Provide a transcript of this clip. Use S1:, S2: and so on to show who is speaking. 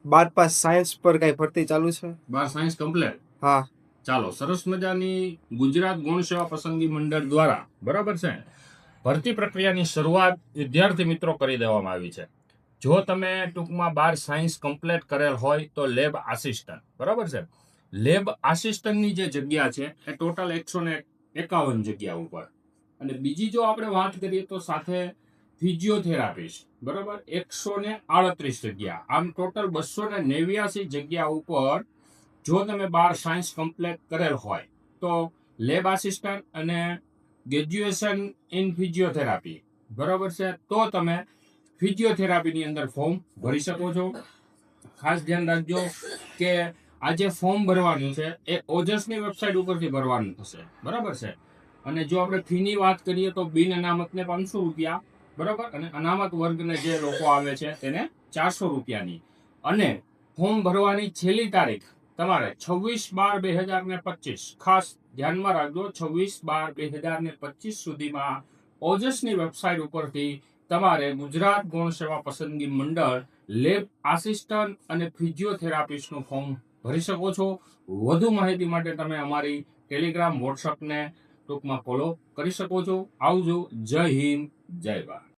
S1: બાર pass science પર કઈ ભરતી ચાલુ છે?
S2: 12 સાયન્સ કમ્પ્લીટ.
S1: હા.
S2: ચાલો, સરસ મજાની ગુજરાત ગૌણ સેવા પસંદગી મંડળ દ્વારા બરાબર છે ભરતી પ્રક્રિયાની શરૂઆત વિદ્યાર્થી મિત્રો કરી દેવામાં આવી છે. જો તમે ટૂંકમાં 12 સાયન્સ કમ્પ્લીટ કરેલ હોય તો લેબ આસિસ્ટન્ટ બરાબર છે. લેબ આસિસ્ટન્ટની જે જગ્યા છે એ ટોટલ 151 જગ્યા ઉપર. અને બીજી જો આપણે વાત કરીએ તો સાથે ફિઝિયોથેરાપિસ્ટ બરાબર 138 જગ્યા. આમ ટોટલ 289 જગ્યા ઉપર જો તમે 12 સાયન્સ કમ્પ્લીટ કરેલ હોય તો લેબ આસિસ્ટન્ટ અને ગ્રેજ્યુએશન ઇન ફિઝિયોથેરાપી બરાબર છે તો તમે ફિઝિયોથેરાપીની અંદર ફોર્મ ભરી શકો છો. ખાસ ધ્યાન રાખજો કે આ જે ફોર્મ ભરવાનું છે એ ઓજસની વેબસાઇટ ઉપરથી ભરવાનું થશે બરાબર છે. અને જો આપણે ફીની વાત કરીએ તો બિન અનામતને 500 રૂપિયા બરાબર, અને અનામત વર્ગને જે લોકો આવે છે તેને 400 રૂપિયાની. અને ફોર્મ ભરવાની છેલ્લી તારીખ તમારે 26/12/2025 ખાસ ધ્યાનમાં રાખજો. 26/12/2025 સુધીમાં ઓજસની વેબસાઇટ ઉપરથી તમારે ગુજરાત ગૌણ સેવા પસંદગી મંડળ લેબ આસિસ્ટન્ટ અને ફિઝિયોથેરાપિસ્ટનું ફોર્મ ભરી શકો છો. વધુ માહિતી માટે તમે અમારી ટેલિગ્રામ વોટ્સઅપને ટૂંકમાં ફોલો કરી શકો છો. આવજો. જય હિન્દ, જય ભારત.